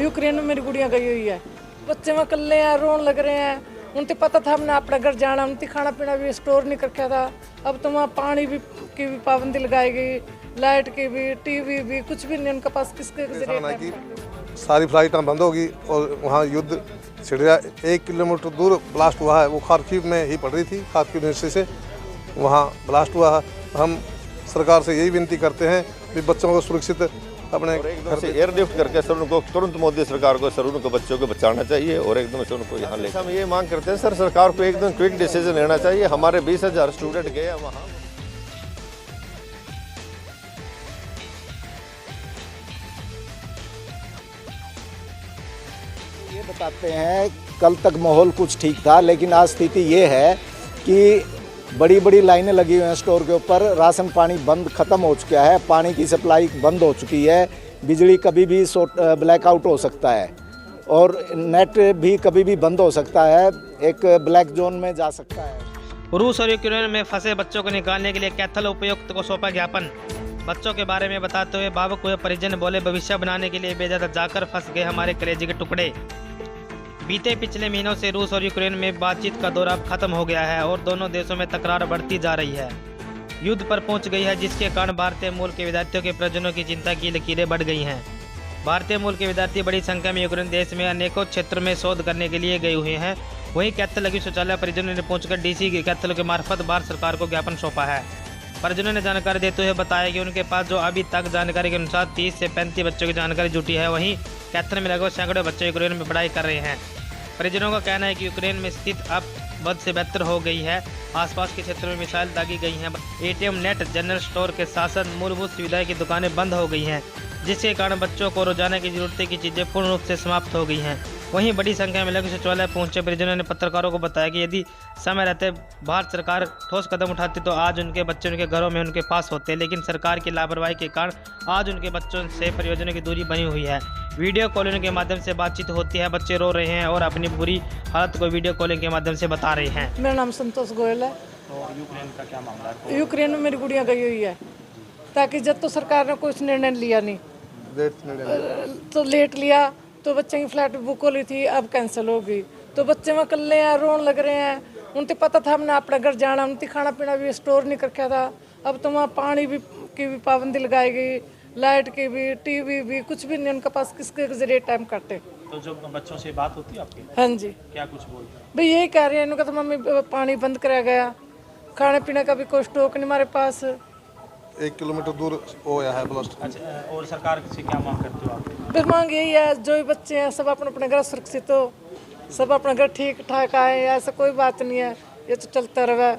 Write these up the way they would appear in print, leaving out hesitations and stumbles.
Ukraine में मेरी गुड़िया गई हुई है, बच्चे वहाँ कल्ले हैं, रोन लग रहे हैं। उनसे पता था हमने अपना घर जाना, उनसे खाना पीना भी स्टोर नहीं रखा था। अब तो वहाँ पानी भी की भी पाबंदी लगाई गई, लाइट की भी, टीवी भी, कुछ भी नहीं उनके पास। किसके जरिए सारी फ्लाइटें बंद होगी और वहाँ युद्ध छिड़ गया। 1 किलोमीटर दूर ब्लास्ट हुआ है, वो खार्किव में ही पड़ रही थी, खार्किव यूनिवर्सिटी से वहाँ ब्लास्ट हुआ है। हम सरकार से यही विनती करते हैं कि बच्चों को सुरक्षित अपने घर से एयरलिफ्ट करके सर उनको तुरंत मोदी सरकार को सर उनको बच्चों को बचाना चाहिए और एकदम से उनको यहाँ ले। हम ये मांग करते हैं सर सरकार को एकदम क्विक डिसीजन लेना चाहिए। हमारे 20,000 स्टूडेंट गए हैं वहाँ। ये बताते हैं कल तक माहौल कुछ ठीक था, लेकिन आज स्थिति ये है कि बड़ी बड़ी लाइनें लगी हुई हैं स्टोर के ऊपर। राशन पानी बंद ख़त्म हो चुका है, पानी की सप्लाई बंद हो चुकी है, बिजली कभी भी ब्लैकआउट हो सकता है और नेट भी कभी भी बंद हो सकता है, एक ब्लैक जोन में जा सकता है। रूस और यूक्रेन में फंसे बच्चों को निकालने के लिए कैथल उपायुक्त को सौंपा ज्ञापन। बच्चों के बारे में बताते हुए भावुक हुए परिजन बोले, भविष्य बनाने के लिए बेजादा जाकर फंस गए हमारे कलेजे के टुकड़े। बीते पिछले महीनों से रूस और यूक्रेन में बातचीत का दौर अब खत्म हो गया है और दोनों देशों में तकरार बढ़ती जा रही है, युद्ध पर पहुंच गई है, जिसके कारण भारतीय मूल के विद्यार्थियों के परिजनों की चिंता की लकीरें बढ़ गई हैं। भारतीय मूल के विद्यार्थी बड़ी संख्या में यूक्रेन देश में अनेकों क्षेत्रों में शोध करने के लिए गए हुए हैं। वहीं कैथल विश्वविद्यालय परिजनों ने पहुंचकर डीसी कैथल के मार्फत भारत सरकार को ज्ञापन सौंपा है। परिजनों ने जानकारी देते हुए बताया कि उनके पास जो अभी तक जानकारी के अनुसार 30 से 35 बच्चों की जानकारी जुटी है। वहीं कैथल में लगभग सैकड़ों बच्चे यूक्रेन में पढ़ाई कर रहे हैं। परिजनों का कहना है कि यूक्रेन में स्थिति अब बद से बेहतर हो गई है। आसपास के क्षेत्रों में मिसाइल दागी गई हैं, एटीएम, नेट, जनरल स्टोर के साथ मूलभूत सुविधाएं की दुकानें बंद हो गई हैं, जिसके कारण बच्चों को रोजाना की जरूरत की चीजें पूर्ण रूप से समाप्त हो गई हैं। वहीं बड़ी संख्या में लोग सचिवालय पहुंचे परिजनों ने पत्रकारों को बताया कि यदि समय रहते भारत सरकार ठोस कदम उठाती तो आज उनके बच्चे उनके घरों में उनके पास होते, लेकिन सरकार की लापरवाही के कारण आज उनके बच्चों से परिजनों की दूरी बनी हुई है। वीडियो कॉलिंग के माध्यम से बातचीत होती है, बच्चे रो रहे हैं और अपनी बुरी हालत को वीडियो कॉलिंग के माध्यम से बता रहे हैं। मेरा नाम संतोष गोयल है। और यूक्रेन का क्या मामला है? यूक्रेन में मेरी गुड़िया गई हुई है, ताकि जब तो सरकार ने कुछ निर्णय लिया नहीं, तो लेट लिया तो बच्चे की फ्लाइट बुक हो रही थी, अब कैंसिल हो गई। तो बच्चे वहाँ कल्ले हैं, रोन लग रहे हैं। उनसे पता था हमने अपना घर जाना, उनसे खाना पीना भी स्टोर नहीं रखा था। अब तो वहाँ पानी भी की भी पाबंदी लगाई गई, लाइट की भी, टीवी भी, कुछ भी नहीं उनके पास। किसके जरिए टाइम काटे? तो जो बच्चों से बात होती है आपकी? हाँ जी। क्या कुछ बोलते हैं? भाई यही कह रहे हैं, इनका तो मम्मी पानी बंद कराया गया, खाने पीने का भी कोई स्टॉक नहीं हमारे पास। 1 किलोमीटर दूर हो गया है ब्लास्ट। अच्छा, और सरकार से क्या मांग करते हो आप? बस मांग यही है, जो भी बच्चे हैं सब अपने अपने घर सुरक्षित हो, सब अपना घर ठीक ठाक आए, ऐसा कोई बात नहीं है, ये तो चलता रहा।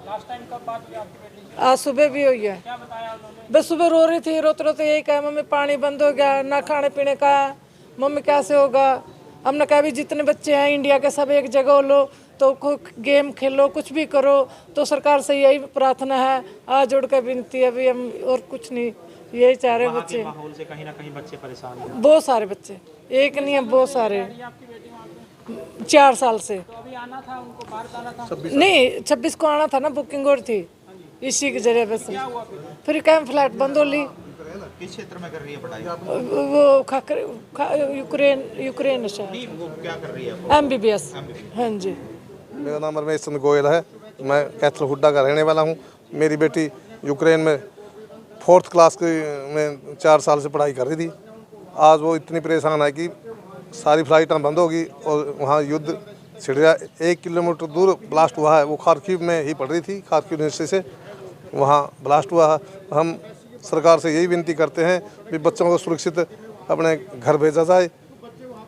लास्ट टाइम कब बात हुई आपकी बेटी से? आज सुबह भी हुई है। क्या बताया उन्होंने? बस सुबह रो रही थी, रोते रोते यही कहा, मम्मी पानी बंद हो गया, ना खाने पीने का, मम्मी कैसे होगा। हमने कहा भी जितने बच्चे हैं इंडिया के सब एक जगह हो लो, तो कोई गेम खेलो, कुछ भी करो। तो सरकार से यही प्रार्थना है, आज जोड़ कर विनती है भी, हम और कुछ नहीं, यही चाह रहे बच्चे। माहौल से कहीं ना कहीं बच्चे परेशान हैं। बहुत सारे बच्चे, एक नहीं है, बहुत सारे। 4 साल से। तो अभी आना था उनको, बाहर जाना था? नहीं, 26 को आना था ना, बुकिंग और थी इसी के जरिए। बस फिर कैंप फ्लाइट बंद हो ली। किस क्षेत्र में कर रही है पढ़ाई? वो यूक्रेन नहीं, वो क्या कर रही है? MBBS। हाँ जी। मेरा नाम रमेश चंद्र गोयल है, मैं कैथल हुड्डा का रहने वाला हूँ। मेरी बेटी यूक्रेन में 4th क्लास में 4 साल से पढ़ाई कर रही थी। आज वो इतनी परेशान है कि सारी फ्लाइटें बंद होगी और वहाँ युद्ध छिड़ गया। 1 किलोमीटर दूर ब्लास्ट हुआ है, वो खार्किव में ही पड़ रही थी, खार्किव यूनिवर्सिटी से वहाँ ब्लास्ट हुआ है। हम सरकार से यही विनती करते हैं कि बच्चों को सुरक्षित अपने घर भेजा जाए।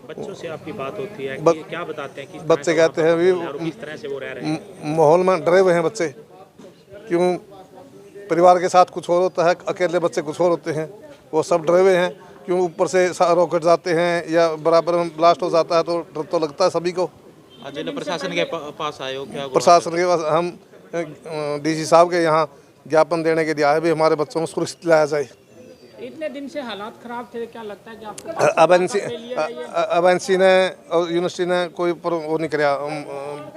बच्चों से आपकी बात होती है, क्या बताते हैं? बच्चे कहते हैं भी किस तरह से वो रह रहे हैं? माहौल में डरे हुए हैं बच्चे, क्यों परिवार के साथ कुछ और होता है, अकेले बच्चे कुछ और होते हैं। वो सब डरे हुए हैं, क्यों ऊपर से रॉकेट जाते हैं या बराबर में ब्लास्ट हो जाता है, तो डर तो लगता है सभी को। जिला प्रशासन के पास आए हो क्या? प्रशासन के पास हम DC साहब के यहाँ ज्ञापन देने के लिए आए भी, हमारे बच्चों को सुरक्षित लाया जाए। इतने दिन से हालात खराब थे, क्या लगता है कि आपको अब एनसी ने और यूनिवर्सिटी ने कोई वो नहीं कराया,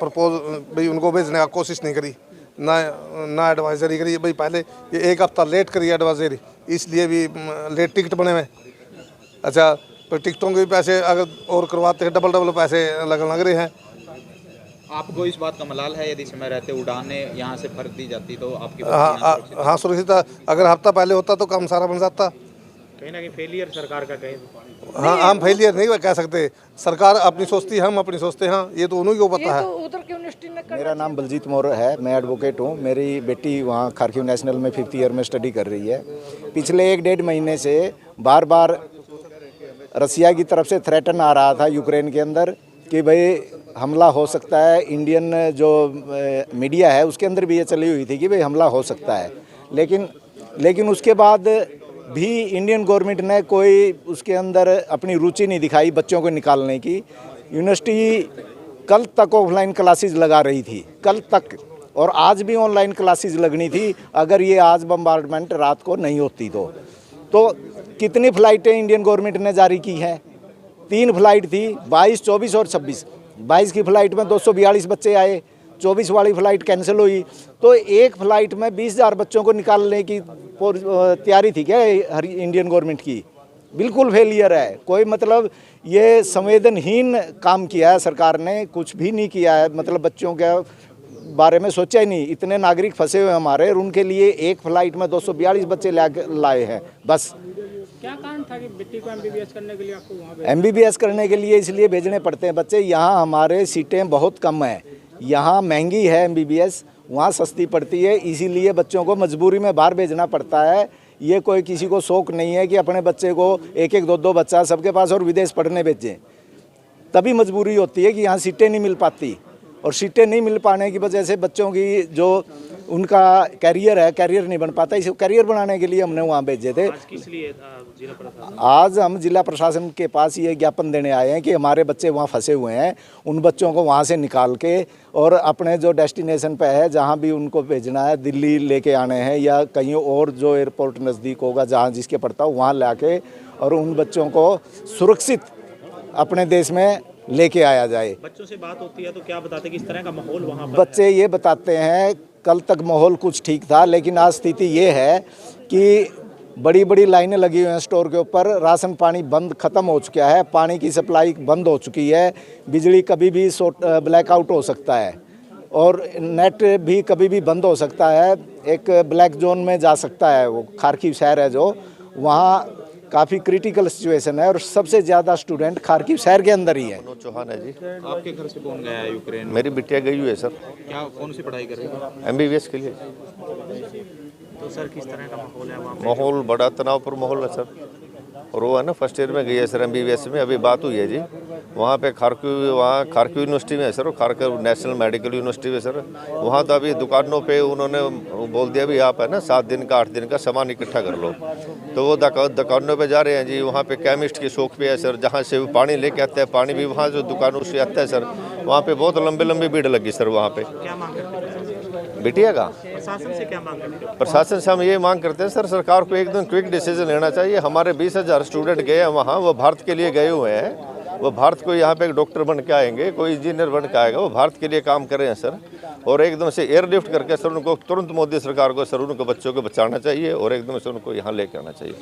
प्रपोज भाई उनको भेजने का कोशिश नहीं करी, ना एडवाइजरी करी भाई। पहले ये 1 हफ्ता लेट करी एडवाइजरी, इसलिए भी लेट टिकट बने हुए। अच्छा, पर टिकटों के भी पैसे अगर और करवाते हैं डबल पैसे लग रहे हैं। आपको इस बात का मलाल है यदि समय रहते उड़ाने यहाँ से फर्क दी जाती तो आपकी बच्ची यहाँ सुरक्षित हाँ सुरक्षित था। अगर हफ्ता पहले होता तो काम सारा बन जाता। कहीं ना कहीं फेलियर सरकार का कहे। हाँ हम फेलियर नहीं कह सकते, सरकार अपनी सोचती है, हम अपनी सोचते हैं, ये तो उन्हीं को पता है। तो उधर की यूनिवर्सिटी ने मेरा नाम बलजीत मौर्य है, मैं एडवोकेट हूँ। मेरी बेटी वहाँ खारकिव नेशनल में 5th ईयर में स्टडी कर रही है। पिछले 1-1.5 महीने से बार बार रसिया की तरफ से थ्रेटन आ रहा था यूक्रेन के अंदर कि भाई हमला हो सकता है। इंडियन जो मीडिया है उसके अंदर भी ये चली हुई थी कि भाई हमला हो सकता है, लेकिन उसके बाद भी इंडियन गवर्नमेंट ने कोई उसके अंदर अपनी रुचि नहीं दिखाई बच्चों को निकालने की। यूनिवर्सिटी कल तक ऑफलाइन क्लासेस लगा रही थी, कल तक, और आज भी ऑनलाइन क्लासेस लगनी थी अगर ये आज बम्बार्डमेंट रात को नहीं होती तो कितनी फ़्लाइटें इंडियन गवर्नमेंट ने जारी की हैं? 3 फ्लाइट थी, 22, 24 और 26। 22 की फ़्लाइट में 242 बच्चे आए, 24 वाली फ़्लाइट कैंसिल हुई, तो एक फ़्लाइट में 20,000 बच्चों को निकालने की तैयारी थी क्या हर इंडियन गवर्नमेंट की? बिल्कुल फेलियर है। कोई मतलब ये संवेदनहीन काम किया है सरकार ने, कुछ भी नहीं किया है, मतलब बच्चों के बारे में सोचा ही नहीं। इतने नागरिक फंसे हुए हमारे, और उनके लिए एक फ़्लाइट में 242 बच्चे लाए हैं बस। क्या कारण था कि बेटी को एमबीबीएस करने के लिए आपको वहाँ भेजा? एमबीबीएस करने के लिए इसलिए भेजने पड़ते हैं बच्चे, यहाँ हमारे सीटें बहुत कम हैं, यहाँ महंगी है एमबीबीएस, वहाँ सस्ती पड़ती है, इसीलिए बच्चों को मजबूरी में बाहर भेजना पड़ता है। ये कोई किसी को शौक नहीं है कि अपने बच्चे को 1-1, 2-2 बच्चा सबके पास और विदेश पढ़ने भेजें। तभी मजबूरी होती है कि यहाँ सीटें नहीं मिल पाती, और सीटें नहीं मिल पाने की वजह से बच्चों की जो उनका कैरियर है, कैरियर नहीं बन पाता। इसे कैरियर बनाने के लिए हमने वहाँ भेजे थे। आज किस लिए जिला प्रशासन? आज हम जिला प्रशासन के पास ये ज्ञापन देने आए हैं कि हमारे बच्चे वहाँ फंसे हुए हैं, उन बच्चों को वहाँ से निकाल के और अपने जो डेस्टिनेशन पे है, जहाँ भी उनको भेजना है, दिल्ली लेके आने हैं या कहीं और जो एयरपोर्ट नज़दीक होगा जहाँ जिसके पड़ता हो वहाँ लाके, और उन बच्चों को सुरक्षित अपने देश में लेके आया जाए। बच्चों से बात होती है तो क्या बताते किस तरह का माहौल वहाँ पर? बच्चे ये बताते हैं कल तक माहौल कुछ ठीक था, लेकिन आज स्थिति ये है कि बड़ी बड़ी लाइनें लगी हुई हैं स्टोर के ऊपर, राशन पानी बंद ख़त्म हो चुका है, पानी की सप्लाई बंद हो चुकी है, बिजली कभी भी ब्लैकआउट हो सकता है, और नेट भी कभी भी बंद हो सकता है, एक ब्लैक जोन में जा सकता है। वो खारकिव शहर है जो, वहाँ काफ़ी क्रिटिकल सिचुएशन है, और सबसे ज़्यादा स्टूडेंट खारकिव शहर के अंदर ही है। मनोज चौहान है जी। आपके घर से कौन गया है यूक्रेन? मेरी बिटिया गई हुई है सर, क्या कौन सी पढ़ाई कर रही है? एमबीबीएस के लिए। तो सर किस तरह का माहौल है वहाँ पे? माहौल बड़ा तनावपूर्ण माहौल है सर, और वो है ना फर्स्ट ईयर में गई है सर एमबीबीएस में। अभी बात हुई है जी, वहाँ पे खारकिव यूनिवर्सिटी में है sir, Kharkiv national medical university में सर। वहाँ तो अभी दुकानों पे उन्होंने बोल दिया भी आप है ना 7 दिन का 8 दिन का सामान इकट्ठा कर लो, तो वो दुकानों पे जा रहे हैं जी। वहाँ पे केमिस्ट की शॉप पे है सर, जहाँ से वो पानी लेके आते हैं, पानी भी वहाँ जो दुकानों से आता है सर, वहाँ पे बहुत लंबी भीड़ लगी सर। वहाँ पे क्या मांग करते हैं बिटिया का प्रशासन से? क्या मांग करते हैं? प्रशासन से हम ये मांग करते हैं सर, सरकार को एकदम क्विक डिसीजन लेना चाहिए। हमारे 20,000 स्टूडेंट गए हैं वहाँ, वो भारत के लिए गए हुए हैं, वो भारत को यहाँ पे एक डॉक्टर बन के आएंगे, कोई इंजीनियर बन के आएगा, वो भारत के लिए काम कर रहे हैं सर। और एकदम से एयरलिफ्ट करके सर उनको तुरंत मोदी सरकार को सर उनको बच्चों को बचाना चाहिए और एकदम से उनको यहाँ लेके आना चाहिए।